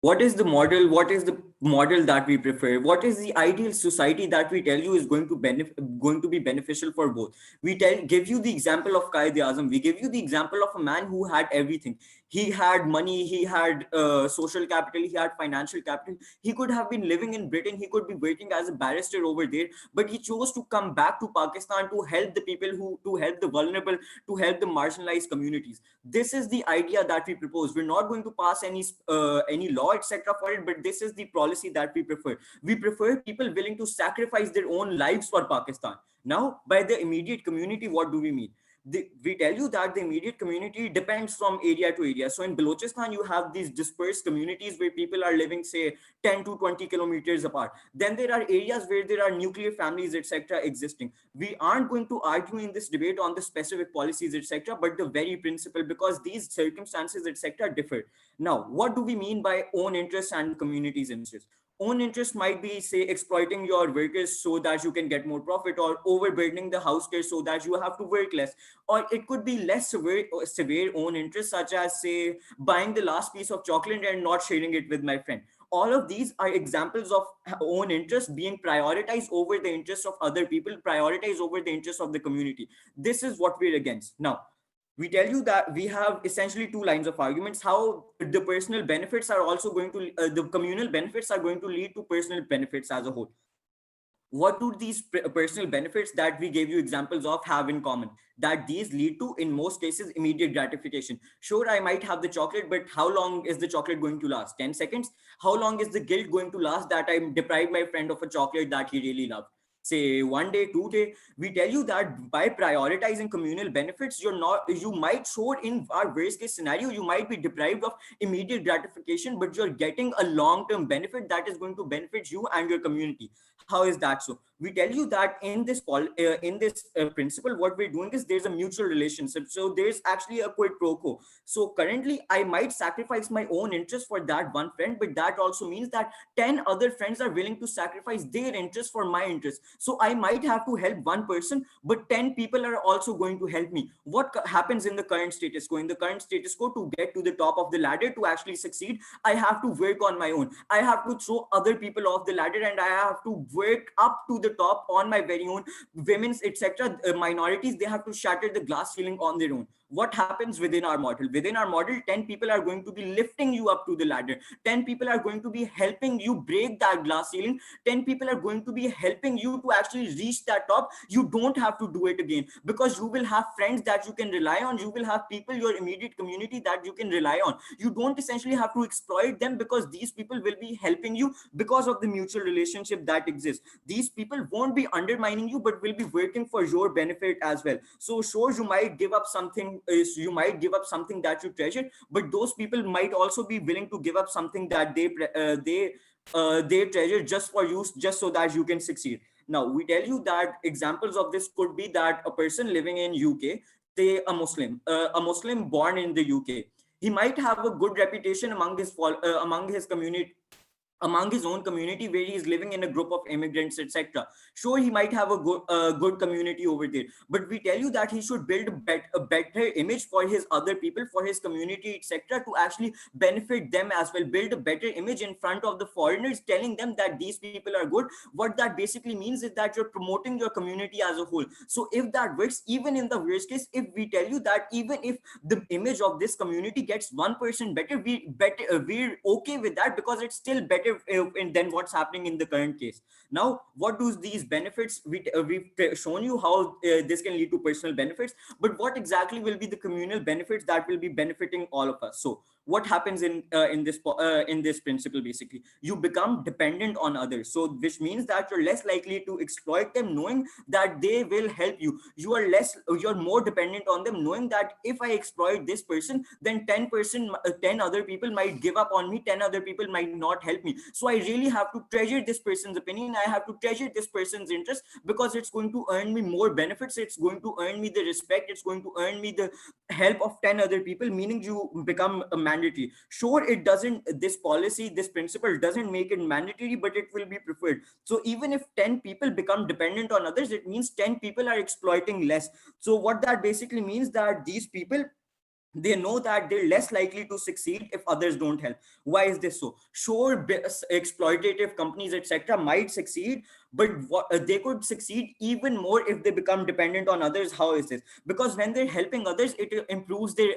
What is the model? What is the model that we prefer? What is the ideal society that we tell you is going to be beneficial for both? We give you the example of Qaid Azam. We give you the example of a man who had everything. He had money, he had social capital, he had financial capital. He could have been living in Britain, he could be working as a barrister over there, but he chose to come back to Pakistan to help the people, who to help the vulnerable, to help the marginalized communities. This is the idea that we propose. We're not going to pass any law, etc., for it, but this is the policy that we prefer. We prefer people willing to sacrifice their own lives for Pakistan. Now, by the immediate community, what do we mean? We tell you that the immediate community depends from area to area. So in Balochistan, you have these dispersed communities where people are living, say, 10 to 20 kilometers apart. Then there are areas where there are nuclear families, etc., existing. We aren't going to argue in this debate on the specific policies, etc., but the very principle, because these circumstances, etc., differ. Now, what do we mean by own interests and community's interests? Own interest might be, say, exploiting your workers so that you can get more profit, or overburdening the house care so that you have to work less. Or it could be less severe own interest, such as, say, buying the last piece of chocolate and not sharing it with my friend. All of these are examples of own interest being prioritized over the interests of other people, prioritized over the interests of the community. This is what we're against. Now, we tell you that we have essentially two lines of arguments: how the personal benefits are also going to the communal benefits are going to lead to personal benefits as a whole. What do these personal benefits that we gave you examples of have in common? That these lead to, in most cases, immediate gratification. Sure, I might have the chocolate, but how long is the chocolate going to last? 10 seconds? How long is the guilt going to last that I deprived my friend of a chocolate that he really loved? Say 1 day, 2 day. We tell you that by prioritizing communal benefits, you might show, in our worst case scenario, you might be deprived of immediate gratification, but you're getting a long-term benefit that is going to benefit you and your community. How is that so? We tell you that in this principle, what we're doing is there's a mutual relationship. So there's actually a quid pro quo. So currently, I might sacrifice my own interest for that one friend, but that also means that 10 other friends are willing to sacrifice their interest for my interest. So I might have to help one person, but 10 people are also going to help me. What happens in the current status quo? In the current status quo, to get to the top of the ladder, to actually succeed, I have to work on my own. I have to throw other people off the ladder, and I have to work up to the top on my very own. Women's, etc., minorities, they have to shatter the glass ceiling on their own. What happens within our model? Within our model, 10 people are going to be lifting you up to the ladder. 10 people are going to be helping you break that glass ceiling. 10 people are going to be helping you to actually reach that top. You don't have to do it again, because you will have friends that you can rely on. You will have people, your immediate community, that you can rely on. You don't essentially have to exploit them, because these people will be helping you because of the mutual relationship that exists. These people won't be undermining you, but will be working for your benefit as well. So sure, you might give up something, you might give up something that you treasure, but those people might also be willing to give up something that they treasure, just for you, just so that you can succeed. Now, we tell you that examples of this could be that a person living in UK, say a Muslim born in the UK, he might have a good reputation among his community, among his own community, where he is living in a group of immigrants, etc. Sure, he might have a good community over there, but we tell you that he should build a better image for his other people, for his community, etc., to actually benefit them as well. Build a better image in front of the foreigners, telling them that these people are good. What that basically means is that you're promoting your community as a whole. So if that works, even in the worst case, if we tell you that even if the image of this community gets 1% better, we're okay with that, because it's still better than what's happening in the current case. Now, what do these benefits? We've shown you how this can lead to personal benefits, but what exactly will be the communal benefits that will be benefiting all of us? So what happens in this principle? Basically, you become dependent on others, so which means that you're less likely to exploit them, knowing that they will help you. You're more dependent on them, knowing that if I exploit this person, then 10 other people might give up on me, 10 other people might not help me. So I really have to treasure this person's opinion, I have to treasure this person's interest, because it's going to earn me more benefits, it's going to earn me the respect, it's going to earn me the help of 10 other people, meaning you become a mandatory. Sure, it doesn't, this policy, this principle doesn't make it mandatory, but it will be preferred. So even if 10 people become dependent on others, it means 10 people are exploiting less. So what that basically means, that these people They know that they're less likely to succeed if others don't help. Why is this so? Sure, exploitative companies, etc., might succeed, but they could succeed even more if they become dependent on others. How is this? Because when they're helping others, it improves their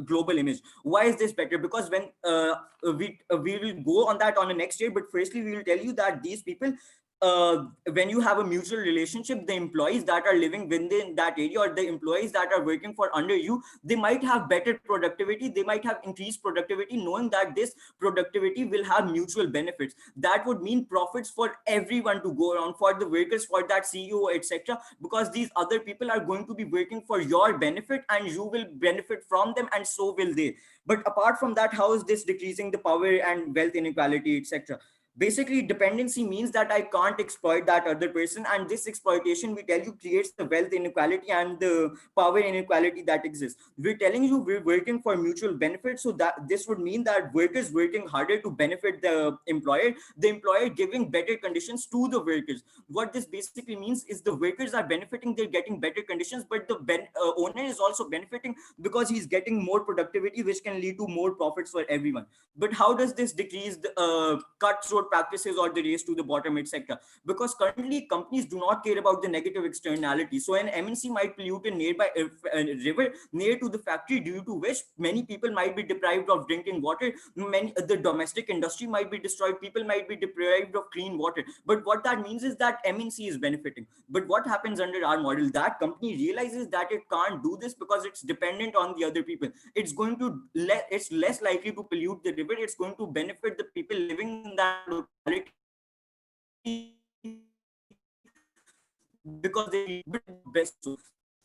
global image. Why is this better? Because when we will go on that on the next year, but firstly we will tell you that these people, when you have a mutual relationship, the employees that are living within that area, or the employees that are working for under you, they might have better productivity, they might have increased productivity, knowing that this productivity will have mutual benefits. That would mean profits for everyone to go around, for the workers, for that CEO, etc., because these other people are going to be working for your benefit, and you will benefit from them, and so will they. But apart from that, how is this decreasing the power and wealth inequality, etc.? Basically, dependency means that I can't exploit that other person, and this exploitation, we tell you, creates the wealth inequality and the power inequality that exists. We're telling you we're working for mutual benefit, so that this would mean that workers working harder to benefit the employer giving better conditions to the workers. What this basically means is the workers are benefiting, they're getting better conditions, but the owner is also benefiting because he's getting more productivity, which can lead to more profits for everyone. But how does this decrease the cutthroat practices or the race to the bottom, etc.? Because currently companies do not care about the negative externality. So an MNC might pollute a nearby river near to the factory, due to which many people might be deprived of drinking water. The domestic industry might be destroyed, people might be deprived of clean water. But what that means is that MNC is benefiting. But what happens under our model? That company realizes that it can't do this because it's dependent on the other people. It's going to it's less likely to pollute the river. It's going to benefit the people living in that locality, because they best so.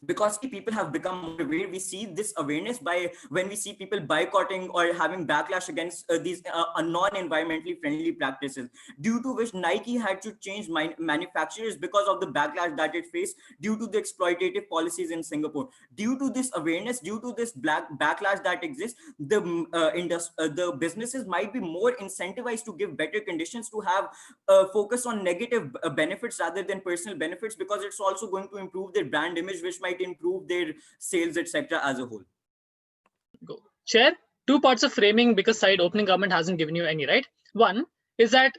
Because people have become more aware, we see this awareness by when we see people boycotting or having backlash against these non-environmentally friendly practices, due to which Nike had to change manufacturers because of the backlash that it faced due to the exploitative policies in Singapore. Due to this awareness, due to this backlash that exists, the businesses might be more incentivized to give better conditions, to have focus on negative benefits rather than personal benefits, because it's also going to improve their brand image, which might improve their sales, etc., as a whole. Go. Chair, two parts of framing, because side opening government hasn't given you any, right? One is that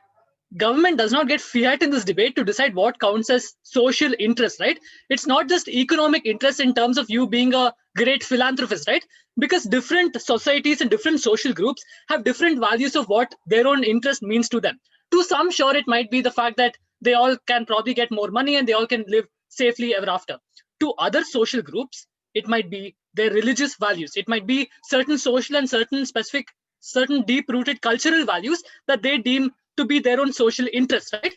government does not get fiat in this debate to decide what counts as social interest, right? It's not just economic interest in terms of you being a great philanthropist, right? Because different societies and different social groups have different values of what their own interest means to them. To some, sure, it might be the fact that they all can probably get more money and they all can live safely ever after. To other social groups, it might be their religious values. It might be certain social and certain specific, certain deep-rooted cultural values that they deem to be their own social interests, right?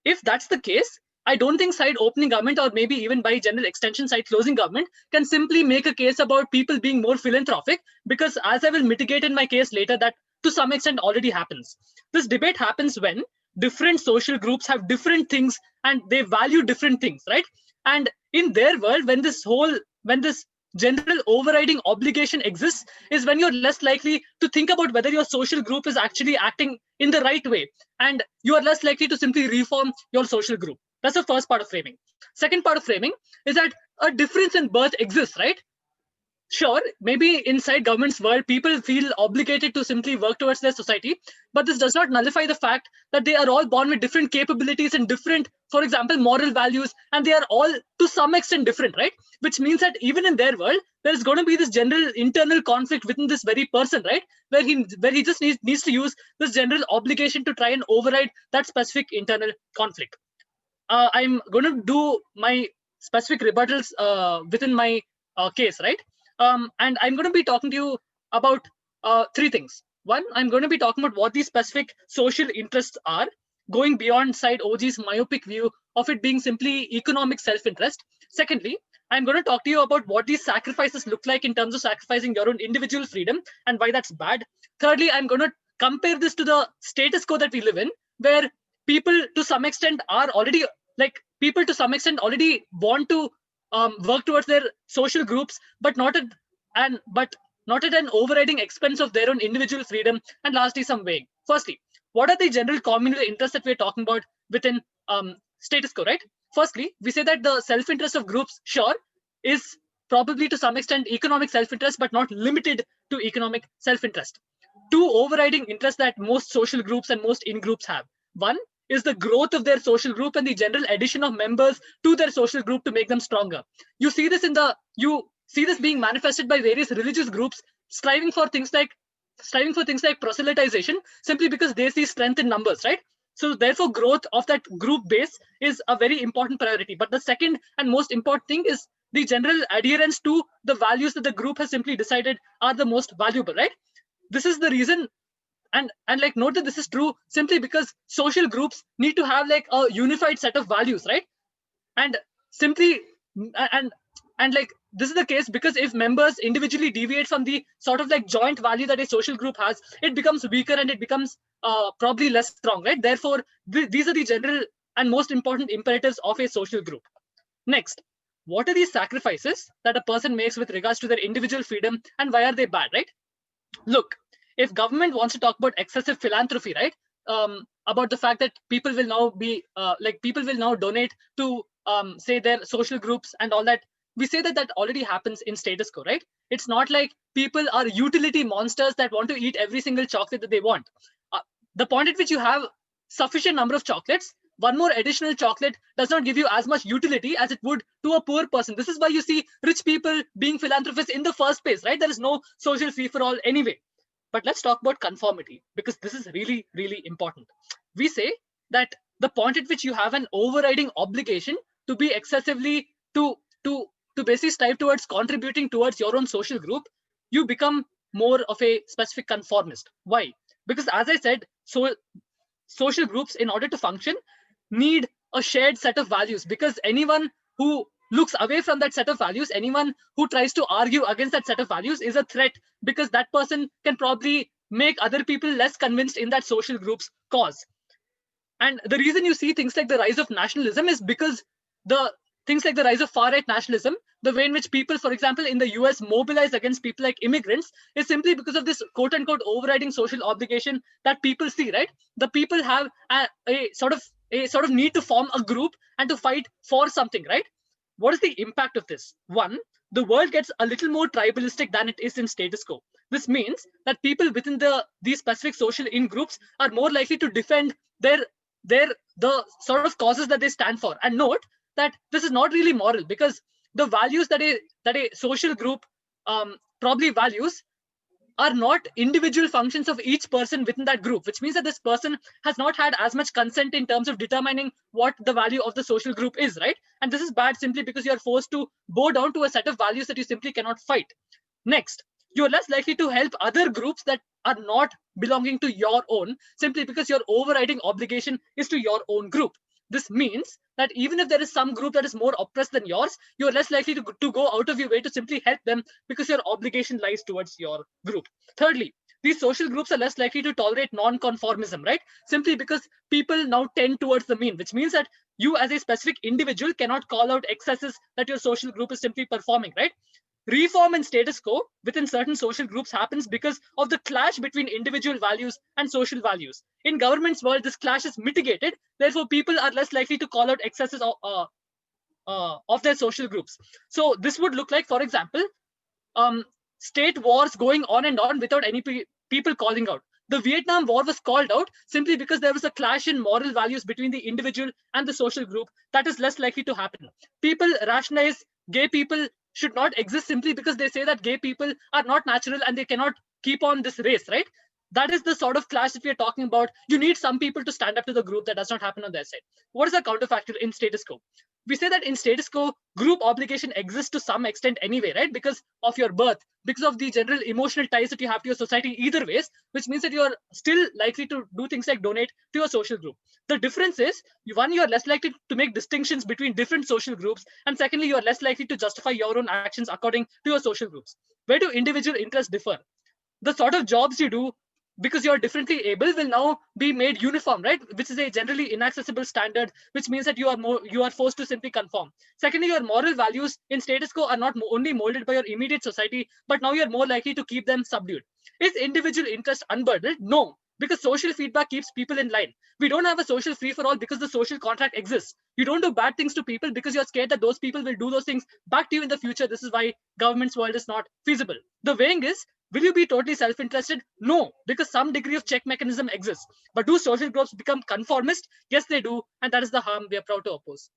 If that's the case, I don't think side opening government, or maybe even by general extension side closing government, can simply make a case about people being more philanthropic, because as I will mitigate in my case later, that to some extent already happens. This debate happens when different social groups have different things and they value different things, right? And in their world, when this general overriding obligation exists, is when you're less likely to think about whether your social group is actually acting in the right way, and you are less likely to simply reform your social group. That's the first part of framing. Second part of framing is that a difference in birth exists, right? Sure, maybe inside government's world, people feel obligated to simply work towards their society, but this does not nullify the fact that they are all born with different capabilities and different, for example, moral values, and they are all to some extent different, right? Which means that even in their world, there is going to be this general internal conflict within this very person, right? Where he just needs to use this general obligation to try and override that specific internal conflict. I'm going to do my specific rebuttals within my case, right? And I'm going to be talking to you about three things. One, I'm going to be talking about what these specific social interests are, going beyond side OG's myopic view of it being simply economic self-interest. Secondly, I'm going to talk to you about what these sacrifices look like in terms of sacrificing your own individual freedom and why that's bad. Thirdly, I'm going to compare this to the status quo that we live in, where people to some extent are already people to some extent already want to work towards their social groups, but not at an overriding expense of their own individual freedom. And lastly, some weighing. Firstly, what are the general communal interests that we're talking about within status quo, right? Firstly, we say that the self-interest of groups, sure, is probably to some extent economic self-interest, but not limited to economic self-interest. Two overriding interests that most social groups and most in-groups have. One is the growth of their social group and the general addition of members to their social group to make them stronger. You see this being manifested by various religious groups striving for things like proselytization, simply because they see strength in numbers, right? So therefore, growth of that group base is a very important priority. But the second and most important thing is the general adherence to the values that the group has simply decided are the most valuable, right? This is the reason, and like note that this is true simply because social groups need to have like a unified set of values, right? And simply and like this is the case because if members individually deviate from the sort of like joint value that a social group has, it becomes weaker and it becomes probably less strong, right? Therefore, these are the general and most important imperatives of a social group. Next, what are these sacrifices that a person makes with regards to their individual freedom, and why are they bad, right? Look, if government wants to talk about excessive philanthropy, right? About the fact that people will now be people will now donate to say their social groups and all that. We say that already happens in status quo, right? It's not like people are utility monsters that want to eat every single chocolate that they want. The point at which you have sufficient number of chocolates, one more additional chocolate does not give you as much utility as it would to a poor person. This is why you see rich people being philanthropists in the first place, right? There is no social free for all anyway. But let's talk about conformity, because this is really, really important. We say that the point at which you have an overriding obligation to be excessively to basically strive towards contributing towards your own social group, you become more of a specific conformist. Why? Because as I said, social groups, in order to function, need a shared set of values, because anyone who looks away from that set of values, anyone who tries to argue against that set of values is a threat, because that person can probably make other people less convinced in that social group's cause. And the reason you see things like the rise of nationalism is because things like the rise of far-right nationalism, the way in which people, for example, in the US mobilize against people like immigrants, is simply because of this quote-unquote overriding social obligation that people see, right? The people have a sort of need to form a group and to fight for something, right? What is the impact of this? One, the world gets a little more tribalistic than it is in status quo. This means that people within these specific social in-groups are more likely to defend the sort of causes that they stand for. And note that this is not really moral, because the values that a social group probably values are not individual functions of each person within that group, which means that this person has not had as much consent in terms of determining what the value of the social group is, right? And this is bad simply because you are forced to bow down to a set of values that you simply cannot fight. Next, you're less likely to help other groups that are not belonging to your own, simply because your overriding obligation is to your own group. This means that even if there is some group that is more oppressed than yours, you're less likely to go out of your way to simply help them, because your obligation lies towards your group. Thirdly, these social groups are less likely to tolerate non-conformism, right? Simply because people now tend towards the mean, which means that you as a specific individual cannot call out excesses that your social group is simply performing, right? Reform and status quo within certain social groups happens because of the clash between individual values and social values. In government's world, this clash is mitigated. Therefore, people are less likely to call out excesses of their social groups. So this would look like, for example, state wars going on and on without any people calling out. The Vietnam War was called out simply because there was a clash in moral values between the individual and the social group. That is less likely to happen. People rationalize gay people should not exist simply because they say that gay people are not natural and they cannot keep on this race, right? That is the sort of clash that we are talking about. You need some people to stand up to the group. That does not happen on their side. What is the counterfactual in status quo? We say that in status quo, group obligation exists to some extent anyway, right? Because of your birth, because of the general emotional ties that you have to your society either ways, which means that you are still likely to do things like donate to your social group. The difference is, one, you are less likely to make distinctions between different social groups, and secondly, you are less likely to justify your own actions according to your social groups. Where do individual interests differ? The sort of jobs you do because you're differently able will now be made uniform, right? Which is a generally inaccessible standard, which means that you are forced to simply conform. Secondly, your moral values in status quo are not only molded by your immediate society, but now you're more likely to keep them subdued. Is individual interest unburdened? No. because social feedback keeps people in line. We don't have a social free for all because the social contract exists. You don't do bad things to people because you're scared that those people will do those things back to you in the future. This is why government's world is not feasible. The weighing is, will you be totally self-interested? No, because some degree of check mechanism exists. But do social groups become conformist? Yes, they do, and that is the harm we are proud to oppose.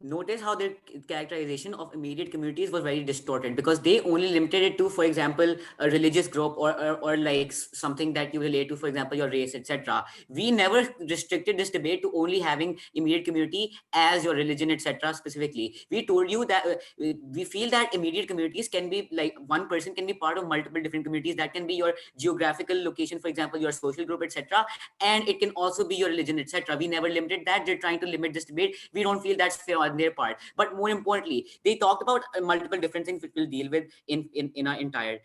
Notice how their characterization of immediate communities was very distorted, because they only limited it to, for example, a religious group, or like something that you relate to, for example, your race, etc. We never restricted this debate to only having immediate community as your religion, etc. specifically. We told you that we feel that immediate communities can be like, one person can be part of multiple different communities. That can be your geographical location, for example, your social group, etc., and it can also be your religion, etc. We never limited that. They're trying to limit this debate. We don't feel that's fair on their part. But more importantly, they talked about multiple different things which we'll deal with in our entire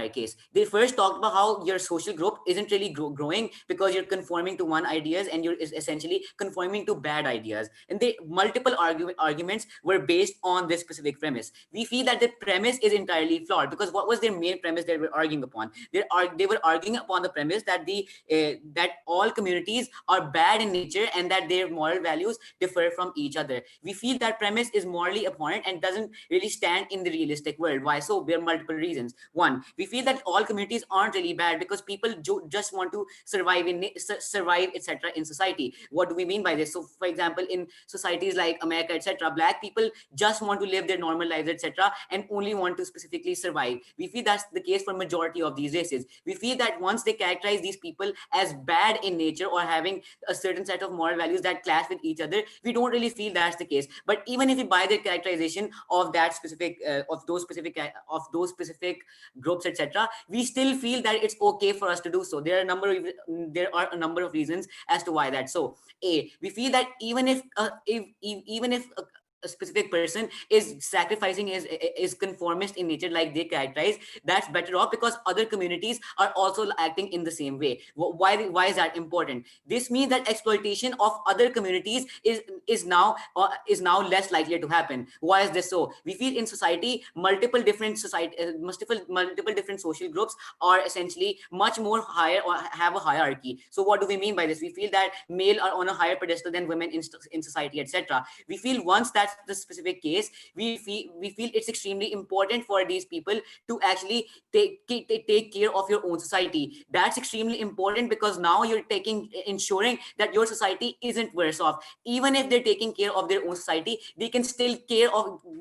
case. They first talked about how your social group isn't really growing because you're conforming to one ideas, and you're essentially conforming to bad ideas. And they multiple arguments were based on this specific premise. We feel that the premise is entirely flawed, because what was their main premise they were arguing upon? They were arguing upon the premise that that all communities are bad in nature and that their moral values differ from each other. We feel that premise is morally abhorrent and doesn't really stand in the realistic world. Why so? There are multiple reasons. One, we feel that all communities aren't really bad because people just want to survive, etc. in society. What do we mean by this? So, for example, in societies like America, etc., black people just want to live their normal lives, etc., and only want to specifically survive. We feel that's the case for majority of these races. We feel that once they characterize these people as bad in nature or having a certain set of moral values that clash with each other, we don't really feel that's the case. But even if we buy their characterization of that specific of those specific groups, etc., we still feel that it's okay for us to do so. There are a number of reasons as to why that's so. We feel that even if a specific person is sacrificing is conformist in nature, like they characterize, that's better off because other communities are also acting in the same way. Why is that important? This means that exploitation of other communities is now less likely to happen. Why is this so? We feel in society multiple different social groups are essentially much more higher or have a hierarchy. So what do we mean by this? We feel that male are on a higher pedestal than women in society, etc. We feel once that's the specific case, we feel it's extremely important for these people to actually take care of your own society. That's extremely important because now you're ensuring that your society isn't worse off. Even if they're taking care of their own society, they can still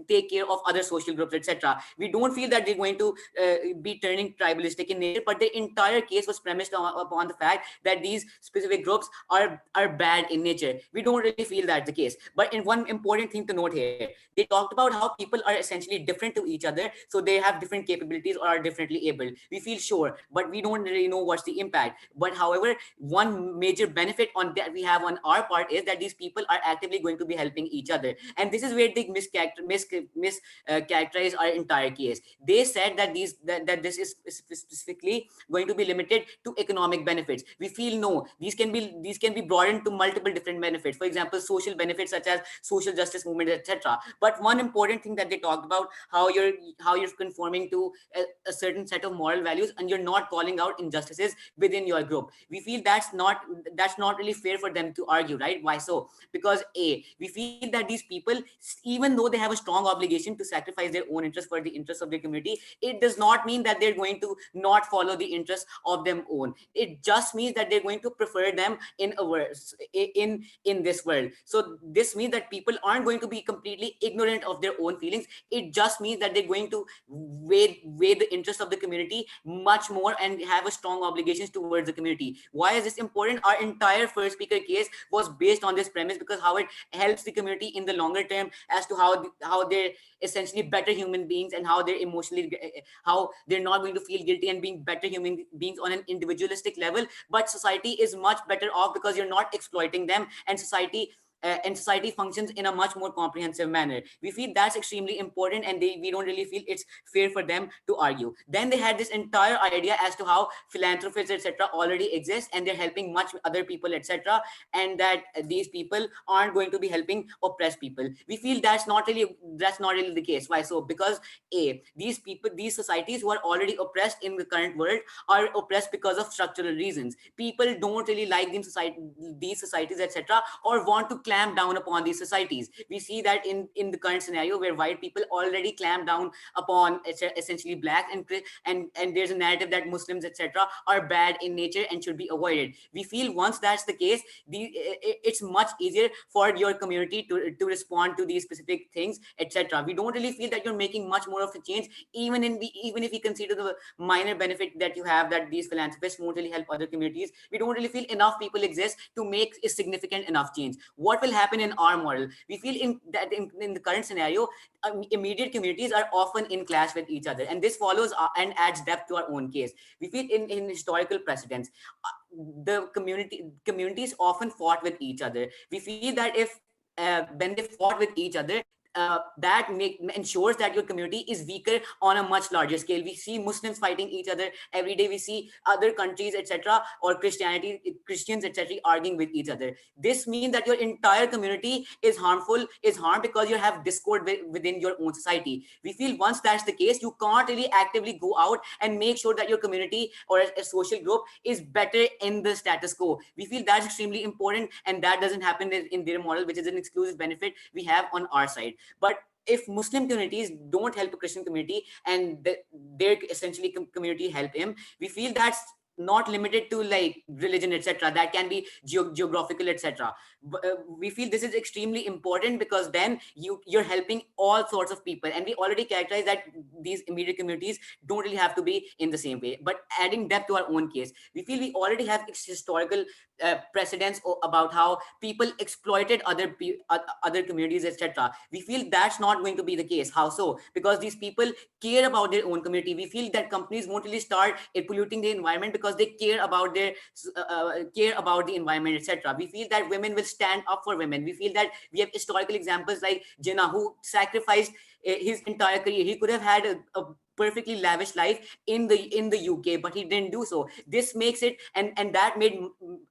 take care of other social groups, etc. We don't feel that they're going to be turning tribalistic in nature, but the entire case was premised upon the fact that these specific groups are bad in nature. We don't really feel that's the case. But in one important thing to note here, they talked about how people are essentially different to each other, so they have different capabilities or are differently able. We feel sure, but we don't really know what's the impact. But however, one major benefit on that we have on our part is that these people are actively going to be helping each other, and this is where they mischaracterize our entire case. They said that this is specifically going to be limited to economic benefits. We feel no, these can be broadened to multiple different benefits. For example, social benefits such as social justice movement, etc. But one important thing that they talked about, how you're conforming to a certain set of moral values and you're not calling out injustices within your group. We feel that's not really fair for them to argue, right? Why so? Because we feel that these people, even though they have a strong obligation to sacrifice their own interests for the interests of their community, it does not mean that they're going to not follow the interests of their own. It just means that they're going to prefer them in this world. So this means that people aren't going to be completely ignorant of their own feelings. It just means that they're going to weigh the interests of the community much more and have a strong obligations towards the community. Why is this important? Our entire first speaker case was based on this premise, because how it helps the community in the longer term as to how they're essentially better human beings, and how they're not going to feel guilty and being better human beings on an individualistic level. But society is much better off because you're not exploiting them, and society and society functions in a much more comprehensive manner. We feel that's extremely important, and we don't really feel it's fair for them to argue. Then they had this entire idea as to how philanthropists, etc., already exist, and they're helping much other people, etc., and that these people aren't going to be helping oppressed people. We feel that's not really the case. Why so? Because these people, these societies who are already oppressed in the current world are oppressed because of structural reasons. People don't really like these societies, etc., or want to clamp down upon these societies. We see that in the current scenario where white people already clamp down upon essentially black, and there's a narrative that Muslims, etc., are bad in nature and should be avoided. We feel once that's the case, it's much easier for your community to respond to these specific things, etc. We don't really feel that you're making much more of a change, even if you consider the minor benefit that you have, that these philanthropists won't really help other communities. We don't really feel enough people exist to make a significant enough change. What will happen in our model? We feel in the current scenario, immediate communities are often in clash with each other, and this follows and adds depth to our own case. We feel in historical precedents, the communities often fought with each other. We feel that if when they fought with each other, ensures that your community is weaker on a much larger scale. We see Muslims fighting each other every day. We see other countries, etc., or Christians, etc., arguing with each other. This means that your entire community is harmed because you have discord within your own society. We feel once that's the case, you can't really actively go out and make sure that your community or a social group is better in the status quo. We feel that's extremely important, and that doesn't happen in their model, which is an exclusive benefit we have on our side. But if Muslim communities don't help a Christian community, and their essentially community help him, we feel that's not limited to like religion, etc. That can be geographical, etc. We feel this is extremely important, because then you're helping all sorts of people, and we already characterize that these immediate communities don't really have to be in the same way. But adding depth to our own case, we feel we already have historical precedents about how people exploited other communities, etc. We feel that's not going to be the case. How so? Because these people care about their own community. We feel that companies won't really start polluting the environment because they care about the environment, etc. We feel that women will stand up for women. We feel that we have historical examples like Jinnah, who sacrificed his entire career. He could have had a perfectly lavish life in the UK, but he didn't do so. This makes it, and that made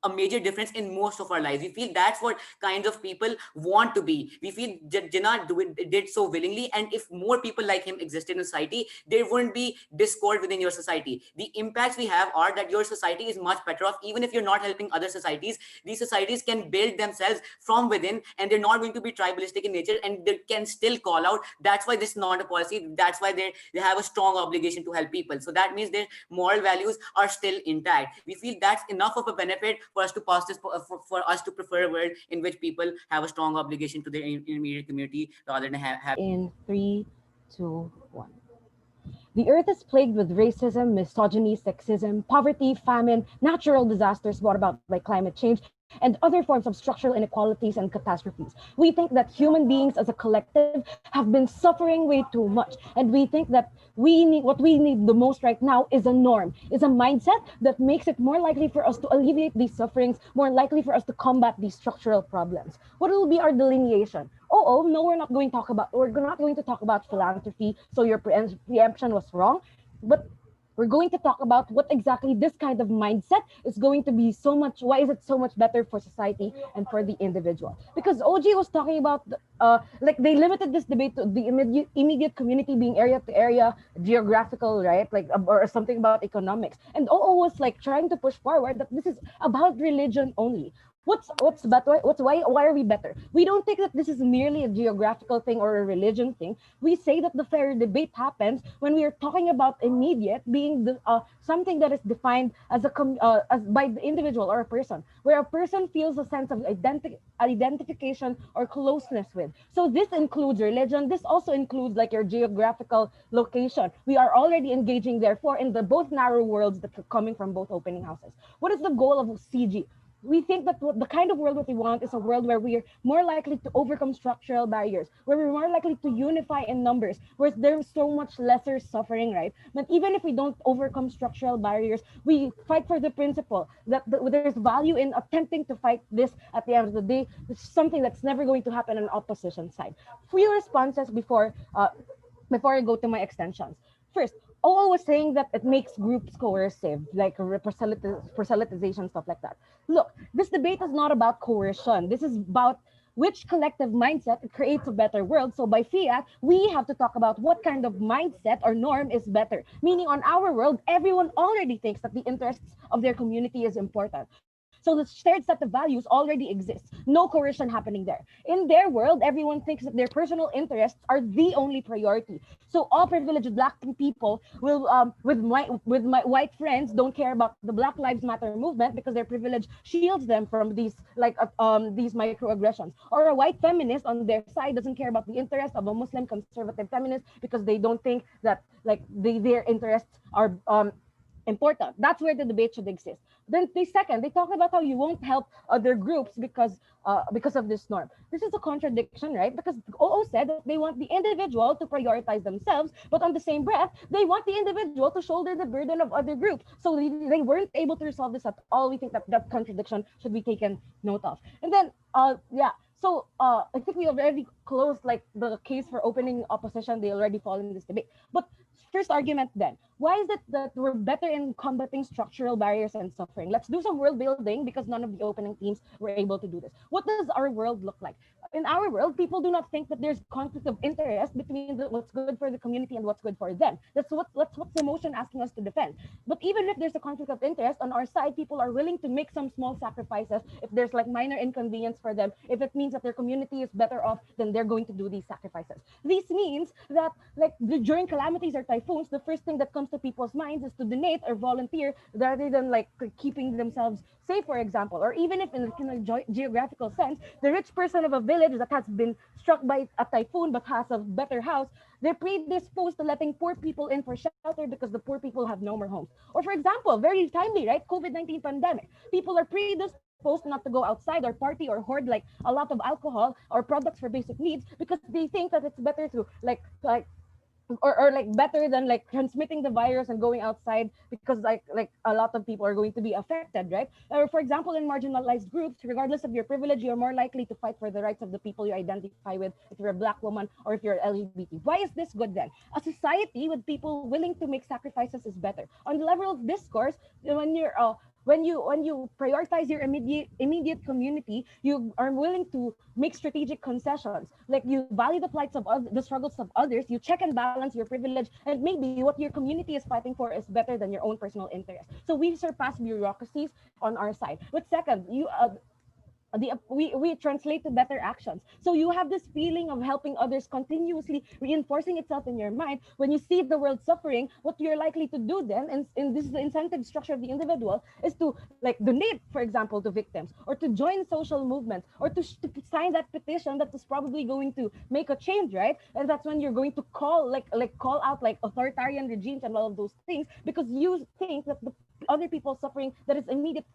a major difference in most of our lives. We feel that's what kinds of people want to be. We feel Jinnah did so willingly, and if more people like him existed in society, there wouldn't be discord within your society. The impacts we have are that your society is much better off, even if you're not helping other societies. These societies can build themselves from within, and they're not going to be tribalistic in nature, and they can still call out. That's why this is not a policy. That's why they have a strong obligation to help people. So that means their moral values are still intact. We feel that's enough of a benefit for us to pass this, for us to prefer a world in which people have a strong obligation to their immediate community rather than have. In 3, 2, 1. The earth is plagued with racism, misogyny, sexism, poverty, famine, natural disasters brought about by climate change, and other forms of structural inequalities and catastrophes. We think that human beings as a collective have been suffering way too much. And we think that what we need the most right now is a norm, is a mindset that makes it more likely for us to alleviate these sufferings, more likely for us to combat these structural problems. What will be our delineation? No, we're not going to talk about philanthropy, so your preemption was wrong. But we're going to talk about what exactly this kind of mindset is going to be why is it so much better for society and for the individual? Because OG was talking about, they limited this debate to the immediate community being area to area, geographical, right? Or something about economics. And OO was like trying to push forward that this is about religion only. What's better? Why are we better? We don't think that this is merely a geographical thing or a religion thing. We say that the fair debate happens when we are talking about immediate being something that is defined as as by the individual or a person, where a person feels a sense of identification or closeness with. So this includes religion. This also includes like your geographical location. We are already engaging, therefore, in the both narrow worlds that are coming from both opening houses. What is the goal of CG? we think that the kind of world that we want is a world where we are more likely to overcome structural barriers, where we're more likely to unify in numbers, where there's so much lesser suffering, right? But even if we don't overcome structural barriers, we fight for the principle that there's value in attempting to fight this at the end of the day. It's something that's never going to happen on opposition side. Few responses before I go to my extensions. First, OO was saying that it makes groups coercive, like proselytization, stuff like that. Look, this debate is not about coercion. This is about which collective mindset creates a better world. So by fiat, we have to talk about what kind of mindset or norm is better. Meaning on our world, everyone already thinks that the interests of their community is important. So the shared set of values already exists. No coercion happening there. In their world, everyone thinks that their personal interests are the only priority. So all privileged black people will, with my white friends, don't care about the Black Lives Matter movement because their privilege shields them from these microaggressions. Or a white feminist on their side doesn't care about the interest of a Muslim conservative feminist because they don't think that their interests are important. That's where the debate should exist. Then they talk about how you won't help other groups because of this norm. This is a contradiction, right? Because OO said that they want the individual to prioritize themselves, but on the same breath, they want the individual to shoulder the burden of other groups. So they weren't able to resolve this at all. We think that that contradiction should be taken note of. And then yeah. So I think we already closed like the case for opening opposition. They already fall in this debate. But first argument then, why is it that we're better in combating structural barriers and suffering? Let's do some world building because none of the opening teams were able to do this. What does our world look like? In our world, people do not think that there's conflict of interest between what's good for the community and what's good for them. That's what's the motion asking us to defend. But even if there's a conflict of interest on our side, people are willing to make some small sacrifices if there's like minor inconvenience for them. If it means that their community is better off, then they're going to do these sacrifices. This means that during calamities or typhoons, the first thing that comes to people's minds is to donate or volunteer rather than keeping themselves safe, for example. Or even if in a geographical sense, the rich person of a village that has been struck by a typhoon but has a better house, they're predisposed to letting poor people in for shelter because the poor people have no more homes. Or for example, very timely, right? COVID-19 pandemic. People are predisposed not to go outside or party or hoard like a lot of alcohol or products for basic needs because they think that it's better to or better than transmitting the virus and going outside because a lot of people are going to be affected, right? Or for example, in marginalized groups, regardless of your privilege, you're more likely to fight for the rights of the people you identify with if you're a black woman or if you're LGBT. Why is this good then? A society with people willing to make sacrifices is better. On the level of discourse, when you prioritize your immediate community, you are willing to make strategic concessions. Like you value the plights of the struggles of others, you check and balance your privilege, and maybe what your community is fighting for is better than your own personal interest. So we surpass bureaucracies on our side. But second, we translate to better actions. So you have this feeling of helping others continuously reinforcing itself in your mind. When you see the world suffering, what you're likely to do then, and this is the incentive structure of the individual, is to donate, for example, to victims, or to join social movements, or to sign that petition that is probably going to make a change, right? And that's when you're going to call out authoritarian regimes and all of those things, because you think that the other people suffering that is immediate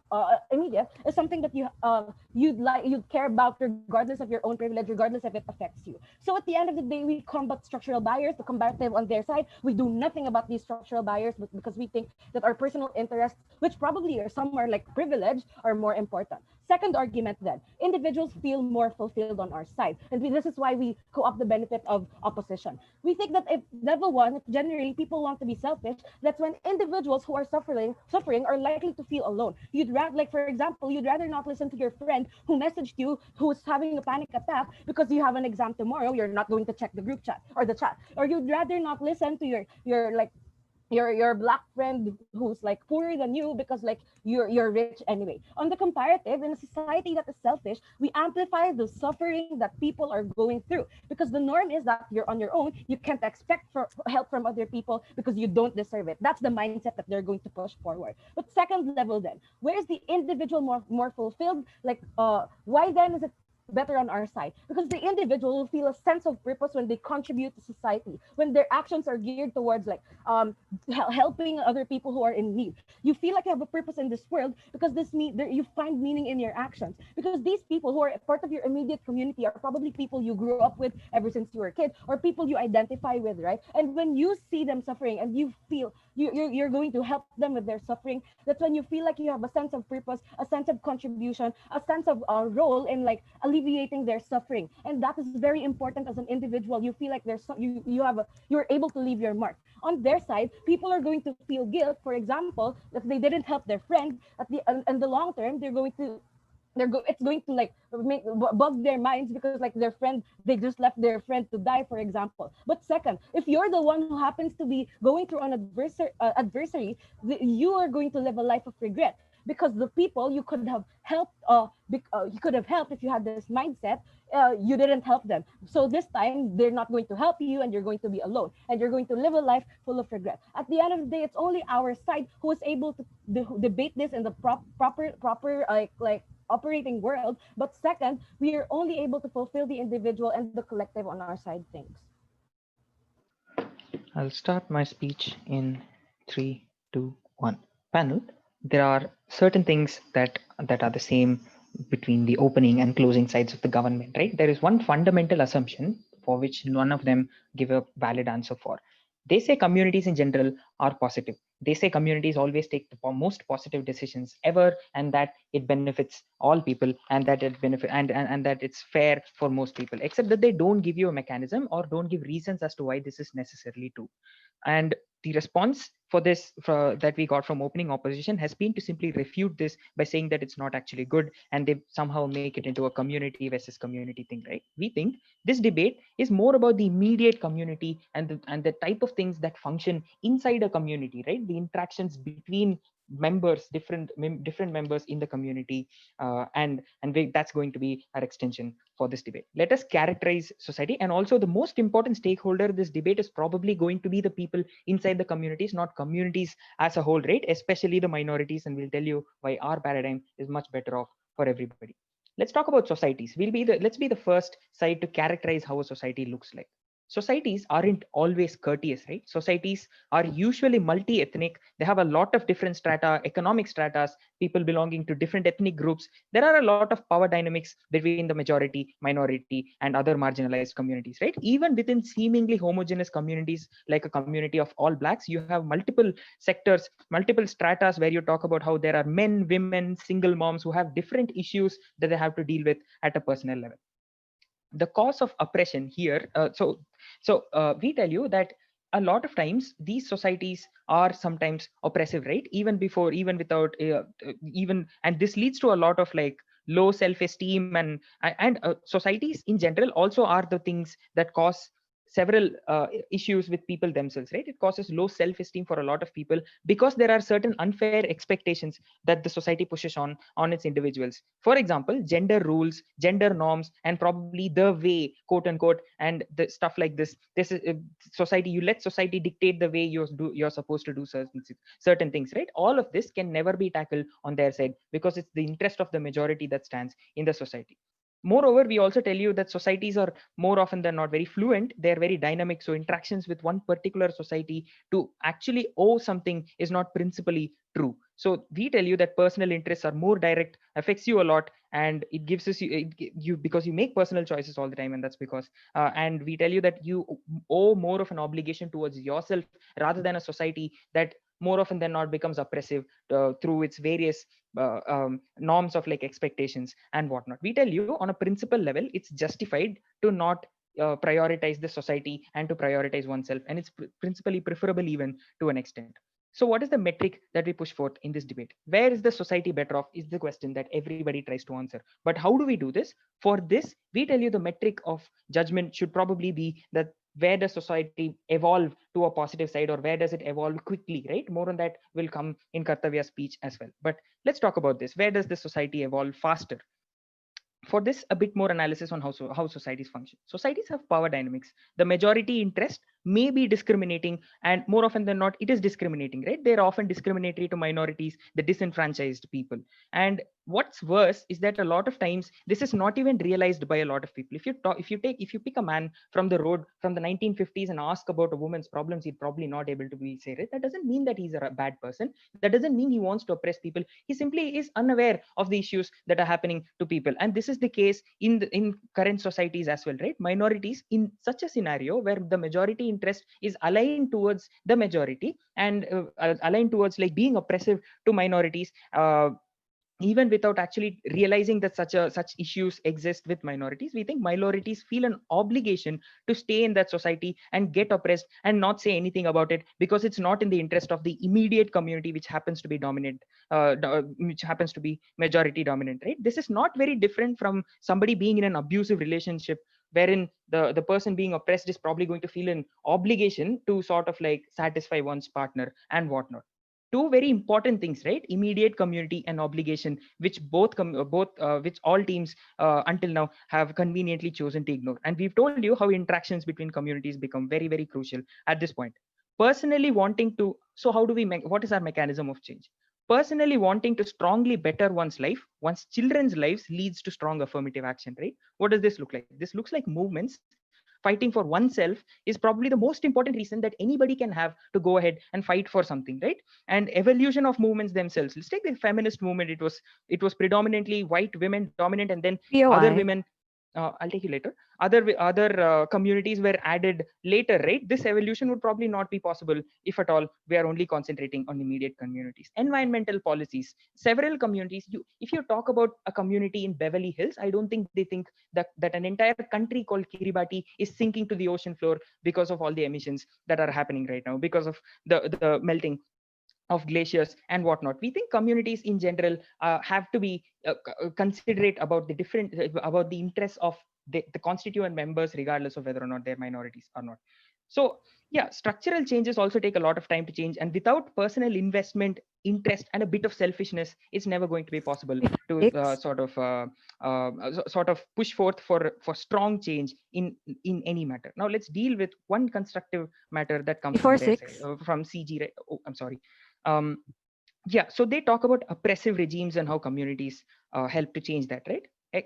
is something that you'd care about regardless of your own privilege, regardless if it affects you. So at the end of the day, we combat structural barriers, the combative on their side. We do nothing about these structural barriers because we think that our personal interests, which probably are somewhere privilege, are more important. Second argument then, individuals feel more fulfilled on our side. And this is why we co-opt the benefit of opposition. We think that if level one, if generally people want to be selfish, that's when individuals who are suffering are likely to feel alone. You'd rather, for example, you'd rather not listen to your friend who messaged you who's having a panic attack because you have an exam tomorrow. You're not going to check the group chat or the chat. Or you'd rather not listen to your black friend who's poorer than you because you're rich anyway. On the comparative, in a society that is selfish, we amplify the suffering that people are going through, because the norm is that you're on your own, you can't expect for help from other people because you don't deserve it. That's the mindset that they're going to push forward. But second level then, where is the individual more fulfilled? Why then is it better on our side, because the individual will feel a sense of purpose when they contribute to society, when their actions are geared towards like helping other people who are in need. You feel like you have a purpose in this world because you find meaning in your actions, because these people who are part of your immediate community are probably people you grew up with ever since you were a kid, or people you identify with, right? And when you see them suffering and you feel you're going to help them with their suffering, that's when you feel like you have a sense of purpose, a sense of contribution, a sense of role in like alleviating their suffering. And that is very important as an individual. You feel like you're able to leave your mark. On their side, people are going to feel guilt, for example, if they didn't help their friend at the in the long term. It's going to like bug their minds, because like their friend, they just left their friend to die, for example. But second, if you're the one who happens to be going through an adversary, you are going to live a life of regret, because the people you could have helped you could have helped if you had this mindset, you didn't help them. So this time they're not going to help you, and you're going to be alone, and you're going to live a life full of regret. At the end of the day, it's only our side who is able to debate this in the proper like operating world. But second, we are only able to fulfill the individual and the collective on our side things. I'll start my speech in 3, 2, 1. Panel, there are certain things that are the same between the opening and closing sides of the government, right? There is one fundamental assumption for which none of them give a valid answer for. They say communities in general are positive. They say communities always take the most positive decisions ever, and that it benefits all people, and that it benefit and that it's fair for most people, except that they don't give you a mechanism or don't give reasons as to why this is necessarily true. And the response for this that we got from opening opposition has been to simply refute this by saying that it's not actually good, and they somehow make it into a community versus community thing, right? We think this debate is more about the immediate community and the type of things that function inside a community, right? The interactions between members, different members in the community, that's going to be our extension for this debate. Let us characterize society, and also the most important stakeholder in this debate is probably going to be the people inside the communities, not communities as a whole, right? Especially the minorities, and we'll tell you why our paradigm is much better off for everybody. Let's talk about societies. Let's be the first side to characterize how a society looks like. Societies aren't always courteous, right? Societies are usually multi-ethnic. They have a lot of different strata, economic stratas, people belonging to different ethnic groups. There are a lot of power dynamics between the majority, minority, and other marginalized communities, right? Even within seemingly homogeneous communities, like a community of all blacks, you have multiple sectors, multiple stratas, where you talk about how there are men, women, single moms who have different issues that they have to deal with at a personal level. The cause of oppression here, we tell you that a lot of times these societies are sometimes oppressive, right? Even before, even without and this leads to a lot of like low self-esteem, and societies in general also are the things that cause several issues with people themselves, right? It causes low self-esteem for a lot of people because there are certain unfair expectations that the society pushes on its individuals. For example, gender rules, gender norms, and probably the way, quote unquote, and the stuff like this is society. You let society dictate the way you're supposed to do certain things, right? All of this can never be tackled on their side because it's the interest of the majority that stands in the society. Moreover, we also tell you that societies are more often than not very fluent. They're very dynamic. So interactions with one particular society to actually owe something is not principally true. So we tell you that personal interests are more direct, affects you a lot, and it gives us you because you make personal choices all the time, and that's because and we tell you that you owe more of an obligation towards yourself rather than a society that more often than not becomes oppressive through its various norms of like expectations and whatnot. We tell you on a principle level, it's justified to not prioritize the society and to prioritize oneself, and it's principally preferable even to an extent. So what is the metric that we push forth in this debate? Where is the society better off is the question that everybody tries to answer. But how do we do this? For this, we tell you the metric of judgment should probably be that where does society evolve to a positive side, or where does it evolve quickly, right? More on that will come in Kartavya's speech as well. But let's talk about this. Where does the society evolve faster? For this, a bit more analysis on how societies function. Societies have power dynamics. The majority interest may be discriminating, and more often than not, it is discriminating, right? They're often discriminatory to minorities, the disenfranchised people. And what's worse is that a lot of times this is not even realized by a lot of people. If you pick a man from the road from the 1950s and ask about a woman's problems, he'd probably not able to be say it. That doesn't mean that he's a bad person. That doesn't mean he wants to oppress people. He simply is unaware of the issues that are happening to people. And this is the case in current societies as well, right? Minorities in such a scenario where the majority interest is aligned towards the majority, and aligned towards like being oppressive to minorities, even without actually realizing that such issues exist with minorities. We think minorities feel an obligation to stay in that society and get oppressed and not say anything about it, because it's not in the interest of the immediate community, which happens to be dominant, which happens to be majority dominant, right? This is not very different from somebody being in an abusive relationship, wherein the person being oppressed is probably going to feel an obligation to sort of like satisfy one's partner and whatnot. Two very important things, right? Immediate community and obligation, which which all teams until now have conveniently chosen to ignore. And we've told you how interactions between communities become very, very crucial at this point. Personally wanting to, so how do we make, what is our mechanism of change? Personally wanting to strongly better one's life, one's children's lives, leads to strong affirmative action, right? What does this look like? This looks like movements. Fighting for oneself is probably the most important reason that anybody can have to go ahead and fight for something, right? And evolution of movements themselves. Let's take the feminist movement. It was predominantly white women dominant, and then other POI. women, I'll take you later. Other communities were added later, right? This evolution would probably not be possible if at all we are only concentrating on immediate communities. Environmental policies. Several communities. If you talk about a community in Beverly Hills, I don't think they think that an entire country called Kiribati is sinking to the ocean floor because of all the emissions that are happening right now, because of the melting of glaciers and whatnot. We think communities in general have to be considerate about about the interests of the constituent members, regardless of whether or not they're minorities or not. So yeah, structural changes also take a lot of time to change, and without personal investment, interest, and a bit of selfishness, it's never going to be possible to sort of push forth for strong change in any matter. Now let's deal with one constructive matter that comes from Before their side, 6. from CG. Oh, I'm sorry. um, yeah, so they talk about oppressive regimes and how communities help to change that, right?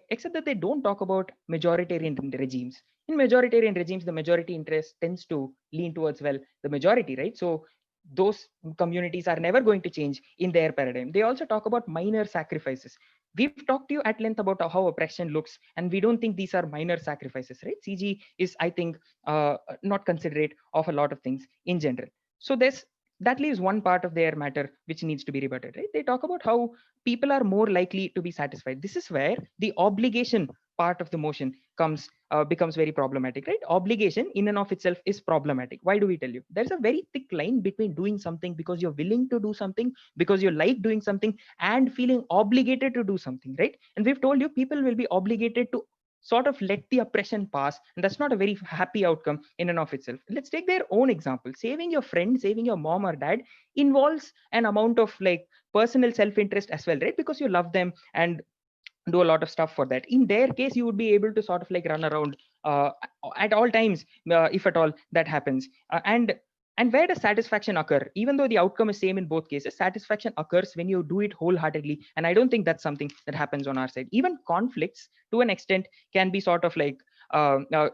Except that they don't talk about majoritarian regimes. In majoritarian regimes, the majority interest tends to lean towards, well, the majority, right? So those communities are never going to change in their paradigm. They also talk about minor sacrifices. We've talked to you at length about how oppression looks, and we don't think these are minor sacrifices, right? CG is, I think, not considerate of a lot of things in general. So that leaves one part of their matter which needs to be rebutted, right? They talk about how people are more likely to be satisfied. This is where the obligation part of the motion becomes very problematic, right? Obligation in and of itself is problematic. Why do we tell you? There's a very thick line between doing something because you're willing to do something, because you like doing something, and feeling obligated to do something, right? And we've told you people will be obligated to sort of let the oppression pass, and that's not a very happy outcome in and of itself. Let's take their own example. Saving your friend, saving your mom or dad involves an amount of like personal self-interest as well, right? Because you love them and do a lot of stuff for that. In their case, you would be able to sort of like run around at all times, if at all that happens. And where does satisfaction occur? Even though the outcome is same in both cases, satisfaction occurs when you do it wholeheartedly. And I don't think that's something that happens on our side. Even conflicts, to an extent, can be sort of like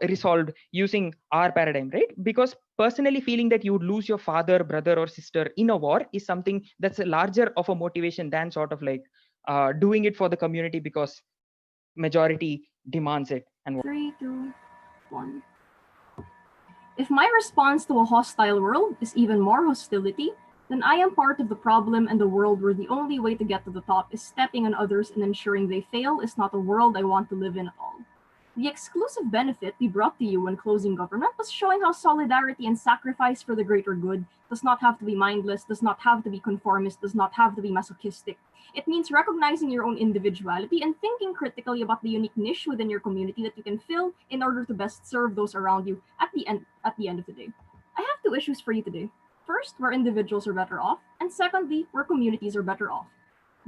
resolved using our paradigm, right? Because personally feeling that you would lose your father, brother, or sister in a war is something that's a larger of a motivation than sort of like doing it for the community because majority demands it. And 3, 2, 1. If my response to a hostile world is even more hostility, then I am part of the problem, and the world where the only way to get to the top is stepping on others and ensuring they fail is not a world I want to live in at all. The exclusive benefit we brought to you when closing government was showing how solidarity and sacrifice for the greater good does not have to be mindless, does not have to be conformist, does not have to be masochistic. It means recognizing your own individuality and thinking critically about the unique niche within your community that you can fill in order to best serve those around you at the end of the day. I have two issues for you today. First, where individuals are better off, and secondly, where communities are better off.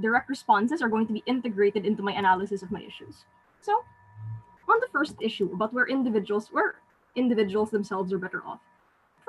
Direct responses are going to be integrated into my analysis of my issues. So, on the first issue about where individuals themselves are better off.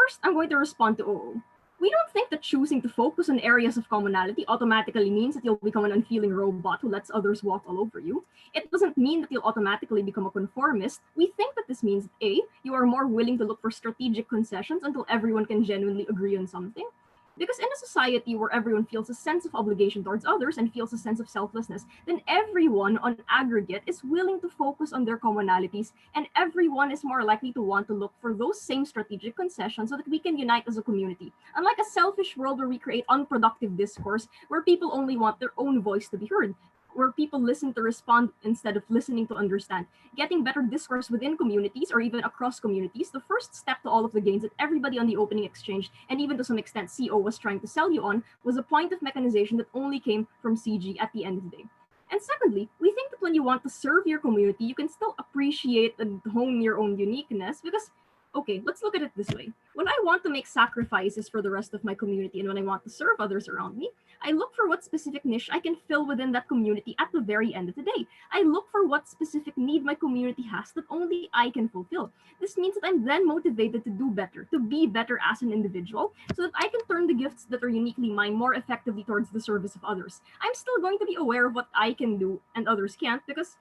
First, I'm going to respond to OO. We don't think that choosing to focus on areas of commonality automatically means that you'll become an unfeeling robot who lets others walk all over you. It doesn't mean that you'll automatically become a conformist. We think that this means that A, you are more willing to look for strategic concessions until everyone can genuinely agree on something. Because in a society where everyone feels a sense of obligation towards others and feels a sense of selflessness, then everyone on aggregate is willing to focus on their commonalities, and everyone is more likely to want to look for those same strategic concessions so that we can unite as a community. Unlike a selfish world where we create unproductive discourse, where people only want their own voice to be heard, where people listen to respond instead of listening to understand. Getting better discourse within communities or even across communities, the first step to all of the gains that everybody on the opening exchange, and even to some extent CO was trying to sell you on, was a point of mechanization that only came from CG at the end of the day. And secondly, we think that when you want to serve your community, you can still appreciate and hone your own uniqueness because, okay, let's look at it this way. When I want to make sacrifices for the rest of my community and when I want to serve others around me, I look for what specific niche I can fill within that community at the very end of the day. I look for what specific need my community has that only I can fulfill. This means that I'm then motivated to do better, to be better as an individual, so that I can turn the gifts that are uniquely mine more effectively towards the service of others. I'm still going to be aware of what I can do and others can't because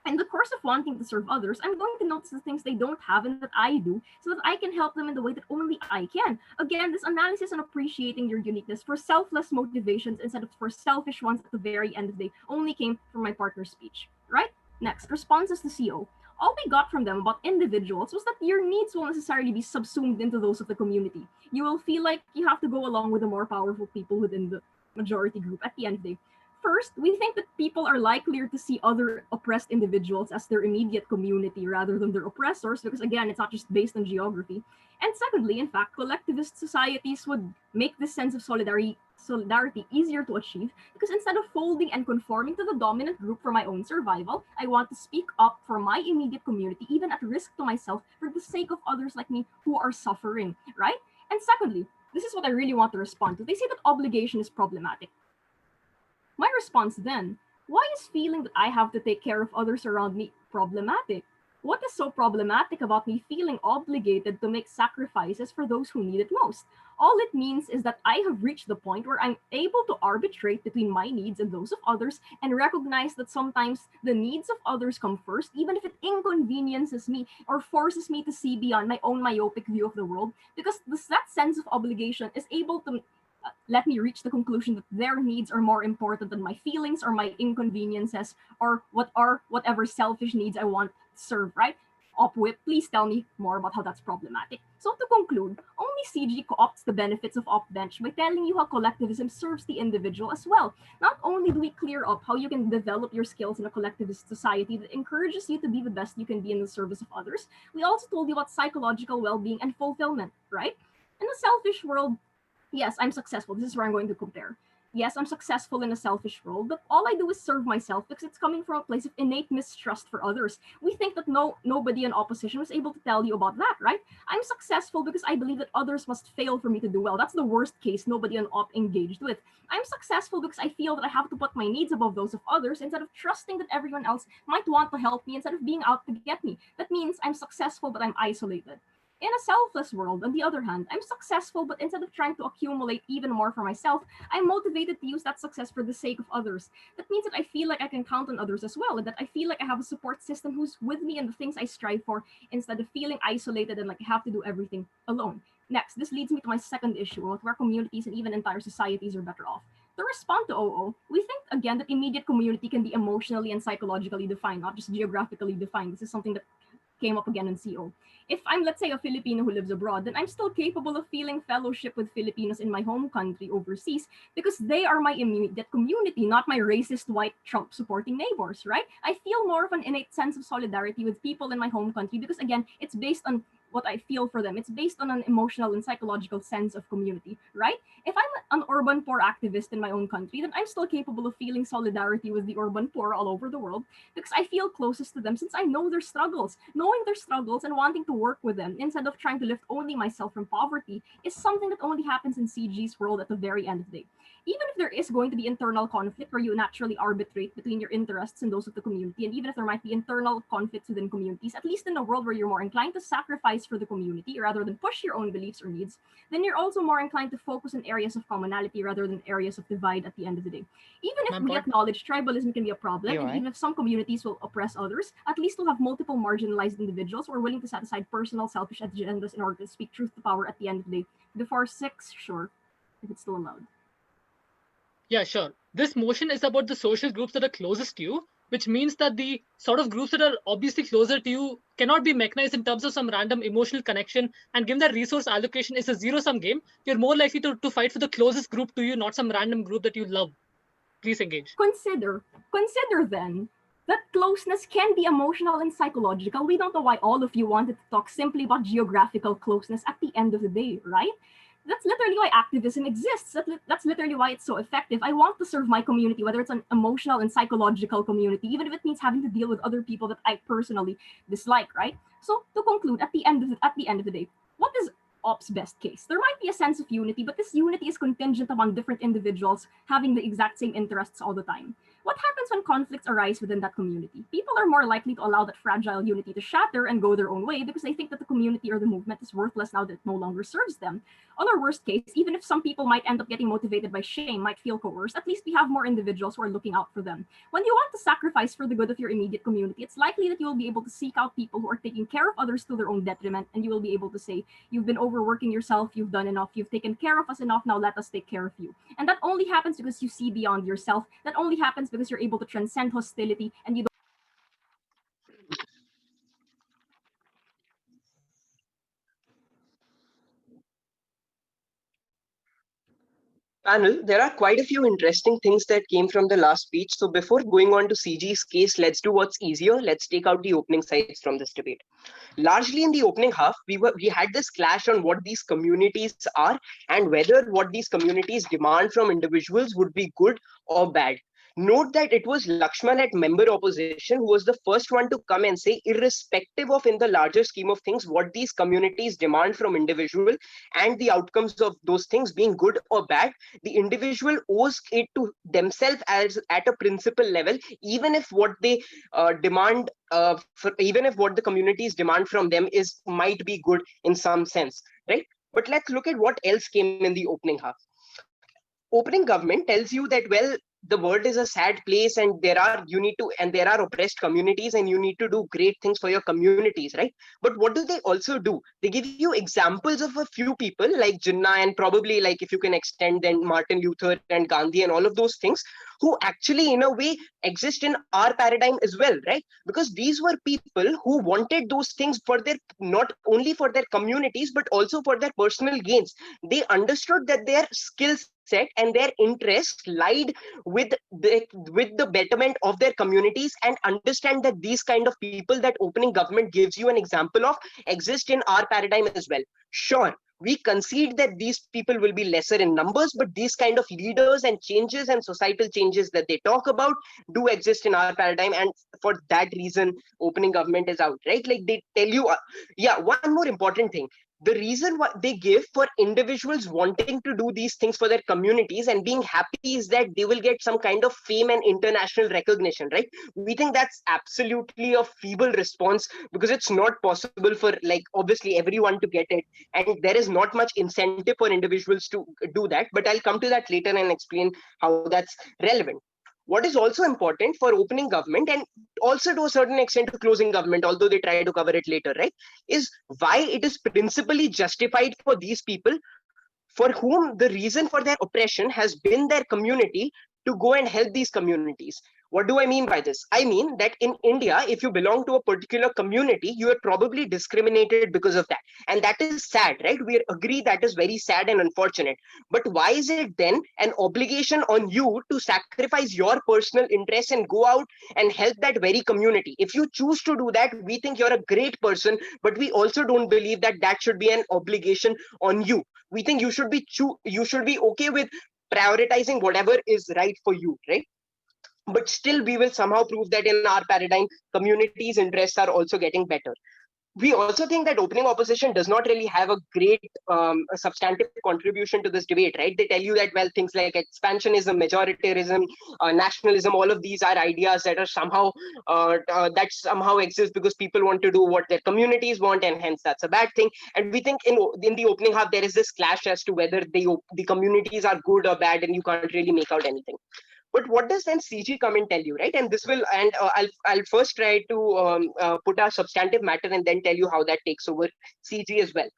in the course of wanting to serve others, I'm going to notice the things they don't have and that I do so that I can help them in the way that only I can. Again, this analysis on appreciating your uniqueness for selfless motivations instead of for selfish ones at the very end of the day only came from my partner's speech, right? Next, responses to CO. All we got from them about individuals was that your needs will necessarily be subsumed into those of the community. You will feel like you have to go along with the more powerful people within the majority group at the end of the day. First, we think that people are likelier to see other oppressed individuals as their immediate community rather than their oppressors, because again, it's not just based on geography. And secondly, in fact, collectivist societies would make this sense of solidarity easier to achieve because instead of folding and conforming to the dominant group for my own survival, I want to speak up for my immediate community, even at risk to myself, for the sake of others like me who are suffering, right? And secondly, this is what I really want to respond to. They say that obligation is problematic. My response then, why is feeling that I have to take care of others around me problematic? What is so problematic about me feeling obligated to make sacrifices for those who need it most? All it means is that I have reached the point where I'm able to arbitrate between my needs and those of others and recognize that sometimes the needs of others come first, even if it inconveniences me or forces me to see beyond my own myopic view of the world, because that sense of obligation is able to let me reach the conclusion that their needs are more important than my feelings or my inconveniences or whatever selfish needs I want to serve, right? OpWhip, please tell me more about how that's problematic. So to conclude, only CG co-opts the benefits of OpBench by telling you how collectivism serves the individual as well. Not only do we clear up how you can develop your skills in a collectivist society that encourages you to be the best you can be in the service of others, we also told you about psychological well-being and fulfillment, right? In a selfish world, yes, I'm successful. This is where I'm going to compare. Yes, I'm successful in a selfish role, but all I do is serve myself because it's coming from a place of innate mistrust for others. We think that nobody in opposition was able to tell you about that, right? I'm successful because I believe that others must fail for me to do well. That's the worst case nobody on op engaged with. I'm successful because I feel that I have to put my needs above those of others instead of trusting that everyone else might want to help me instead of being out to get me. That means I'm successful, but I'm isolated. In a selfless world, on the other hand, I'm successful, but instead of trying to accumulate even more for myself, I'm motivated to use that success for the sake of others. That means that I feel like I can count on others as well, and that I feel like I have a support system who's with me in the things I strive for, instead of feeling isolated and like I have to do everything alone. Next, this leads me to my second issue, where communities and even entire societies are better off. To respond to OO, we think again that immediate community can be emotionally and psychologically defined, not just geographically defined. This is something that came up again in CO. If I'm, let's say, a Filipino who lives abroad, then I'm still capable of feeling fellowship with Filipinos in my home country overseas because they are my immediate community, not my racist white Trump supporting neighbors, right? I feel more of an innate sense of solidarity with people in my home country because, again, it's based on what I feel for them. It's based on an emotional and psychological sense of community, right? If I'm an urban poor activist in my own country, then I'm still capable of feeling solidarity with the urban poor all over the world because I feel closest to them since I know their struggles. Knowing their struggles and wanting to work with them instead of trying to lift only myself from poverty is something that only happens in CG's world at the very end of the day. Even if there is going to be internal conflict where you naturally arbitrate between your interests and those of the community, and even if there might be internal conflicts within communities, at least in a world where you're more inclined to sacrifice sacrifice for the community rather than push your own beliefs or needs, then you're also more inclined to focus on areas of commonality rather than areas of divide at the end of the day. Even if we acknowledge tribalism can be a problem, and even if some communities will oppress others, at least we'll have multiple marginalized individuals who are willing to set aside personal selfish agendas in order to speak truth to power at the end of the day. Before 6, sure, if it's still allowed. Yeah, sure. This motion is about the social groups that are closest to you, which means that the sort of groups that are obviously closer to you cannot be mechanized in terms of some random emotional connection. And given that resource allocation is a zero-sum game, you're more likely to fight for the closest group to you, not some random group that you love. Please engage. Consider then that closeness can be emotional and psychological. We don't know why all of you wanted to talk simply about geographical closeness at the end of the day, right? That's literally why activism exists. That's literally why it's so effective. I want to serve my community, whether it's an emotional and psychological community, even if it means having to deal with other people that I personally dislike, right? So to conclude, at the end of the day, what is Op's best case? There might be a sense of unity, but this unity is contingent upon different individuals having the exact same interests all the time. What happens when conflicts arise within that community? People are more likely to allow that fragile unity to shatter and go their own way because they think that the community or the movement is worthless now that it no longer serves them. On our worst case, even if some people might end up getting motivated by shame, might feel coerced, at least we have more individuals who are looking out for them. When you want to sacrifice for the good of your immediate community, it's likely that you will be able to seek out people who are taking care of others to their own detriment, and you will be able to say, you've been overworking yourself, you've done enough, you've taken care of us enough, now let us take care of you. And that only happens because you see beyond yourself. That only happens because you're able to transcend hostility and you don't. Panel, there are quite a few interesting things that came from the last speech. So before going on to CG's case, let's do what's easier. Let's take out the opening sides from this debate. Largely in the opening half, we had this clash on what these communities are and whether what these communities demand from individuals would be good or bad. Note that it was Lakshman at member opposition who was the first one to come and say, irrespective of in the larger scheme of things, what these communities demand from individual and the outcomes of those things being good or bad, the individual owes it to themselves as at a principle level, even if what they demand, even if what the communities demand from them might be good in some sense, right? But let's look at what else came in the opening half. Opening government tells you that, well, the world is a sad place and there are oppressed communities and you need to do great things for your communities, right? But what do they also do? They give you examples of a few people like Jinnah, and probably, like, if you can extend, then Martin Luther and Gandhi and all of those things, who actually in a way exist in our paradigm as well, right? Because these were people who wanted those things for their, not only for their communities but also for their personal gains. They understood that their skill set and their interests lied with the betterment of their communities, and understand that these kind of people that opening government gives you an example of exist in our paradigm as well. Sure, we concede that these people will be lesser in numbers, but these kind of leaders and changes and societal changes that they talk about do exist in our paradigm, and for that reason opening government is out, right? Like, they tell you, one more important thing. The reason what they give for individuals wanting to do these things for their communities and being happy is that they will get some kind of fame and international recognition, right? We think that's absolutely a feeble response, because it's not possible for, like, obviously everyone to get it, and there is not much incentive for individuals to do that. But I'll come to that later and explain how that's relevant. What is also important for opening government, and also to a certain extent to closing government, although they try to cover it later, right, is why it is principally justified for these people for whom the reason for their oppression has been their community to go and help these communities. What do I mean by this? I mean that in India, if you belong to a particular community, you are probably discriminated because of that. And that is sad, right? We agree that is very sad and unfortunate. But why is it then an obligation on you to sacrifice your personal interests and go out and help that very community? If you choose to do that, we think you're a great person, but we also don't believe that that should be an obligation on you. We think you should be okay with prioritizing whatever is right for you, right? But still we will somehow prove that in our paradigm communities' interests are also getting better. We also think that opening opposition does not really have a great a substantive contribution to this debate, right? They tell you that, well, things like expansionism, majoritarianism, nationalism, all of these are ideas that are somehow that somehow exist because people want to do what their communities want, and hence that's a bad thing. And we think in the opening half there is this clash as to whether the communities are good or bad, and you can't really make out anything. But what does then CG come and tell you, right? And this will, and I'll first try to put our substantive matter and then tell you how that takes over CG as well.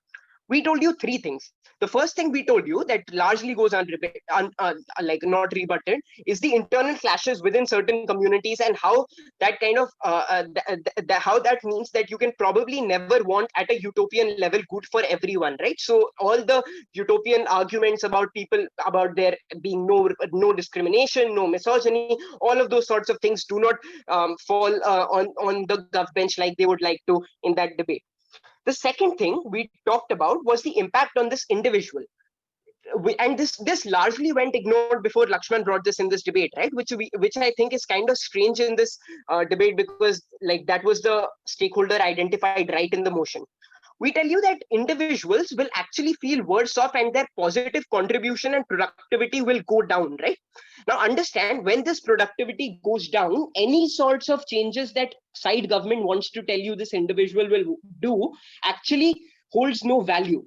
We told you three things. The first thing we told you that largely goes like not rebutted is the internal clashes within certain communities, and how that kind of how that means that you can probably never want at a utopian level good for everyone, right? So all the utopian arguments about people, about there being no discrimination, no misogyny, all of those sorts of things do not fall on the gov bench like they would like to in that debate. The second thing we talked about was the impact on this individual. And this largely went ignored before Lakshman brought this in this debate, right? Which I think is kind of strange in this debate, because like that was the stakeholder identified right in the motion. We tell you that individuals will actually feel worse off and their positive contribution and productivity will go down, right? Now understand, when this productivity goes down, any sorts of changes that side government wants to tell you this individual will do actually holds no value.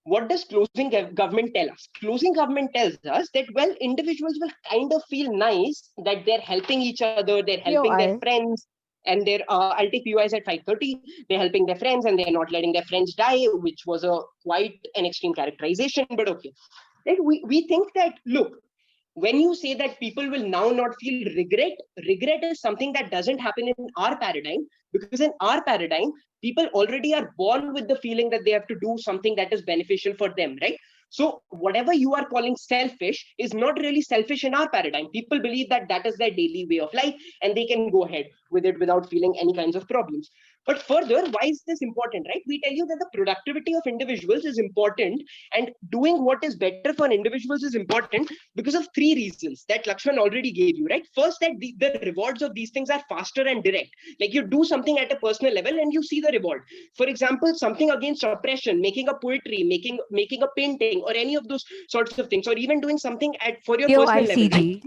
What does closing government tell us? Closing government tells us that, well, individuals will kind of feel nice that they're helping each other, they're helping their friends, and they're I'll take POIs at 5:30. They're helping their friends and they're not letting their friends die, which was a quite an extreme characterization, but okay. Right? We think that, look, when you say that people will now not feel regret is something that doesn't happen in our paradigm, because in our paradigm, people already are born with the feeling that they have to do something that is beneficial for them, right? So whatever you are calling selfish is not really selfish in our paradigm. People believe that that is their daily way of life and they can go ahead with it without feeling any kinds of problems. But further, why is this important, right? We tell you that the productivity of individuals is important, and doing what is better for individuals is important because of three reasons that Lakshman already gave you, right? First, that the rewards of these things are faster and direct. Like you do something at a personal level and you see the reward. For example, something against oppression, making a poetry, making a painting, or any of those sorts of things, or even doing something for your personal level, right?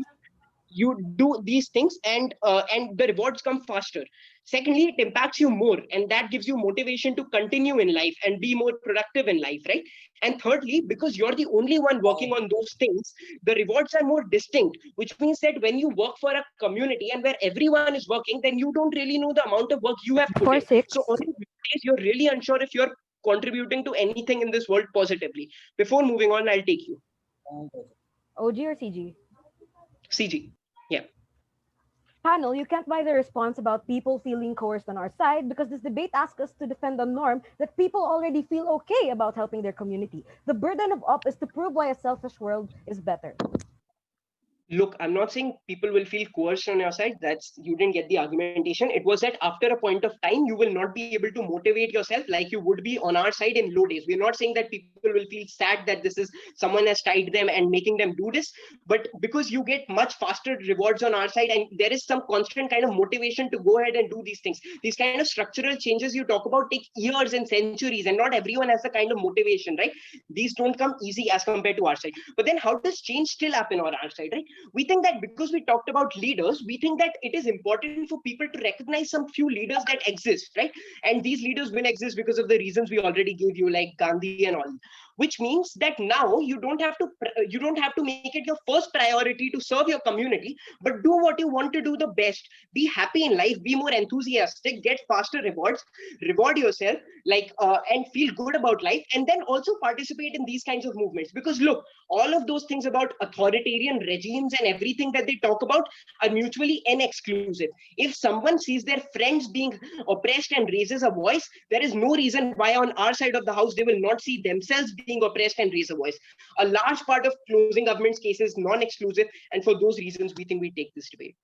You do these things and the rewards come faster. Secondly, it impacts you more, and that gives you motivation to continue in life and be more productive in life, right? And thirdly, because you're the only one working on those things, the rewards are more distinct, which means that when you work for a community and where everyone is working, then you don't really know the amount of work you have put in. So on these days, you're really unsure if you're contributing to anything in this world positively. Before moving on, I'll take you. OG or CG? CG. Yeah. Panel, you can't buy the response about people feeling coerced on our side, because this debate asks us to defend the norm that people already feel okay about helping their community. The burden of op is to prove why a selfish world is better. Look, I'm not saying people will feel coerced on your side. You didn't get the argumentation. It was that after a point of time, you will not be able to motivate yourself like you would be on our side in low days. We're not saying that people will feel sad that someone has tied them and making them do this, but because you get much faster rewards on our side, and there is some constant kind of motivation to go ahead and do these things. These kind of structural changes you talk about take years and centuries, and not everyone has the kind of motivation, right? These don't come easy as compared to our side. But then how does change still happen on our side, right? We think that because we talked about leaders, we think that it is important for people to recognize some few leaders that exist, right? And these leaders will exist because of the reasons we already gave you, like Gandhi and all. Which means that now you don't have to make it your first priority to serve your community, but do what you want to do the best. Be happy in life, be more enthusiastic, get faster rewards, reward yourself, and feel good about life, and then also participate in these kinds of movements. Because look, all of those things about authoritarian regimes and everything that they talk about are mutually inexclusive. If someone sees their friends being oppressed and raises a voice, there is no reason why on our side of the house they will not see themselves being oppressed and raise a voice. A large part of closing government's case is non-exclusive, and for those reasons we think we take this debate.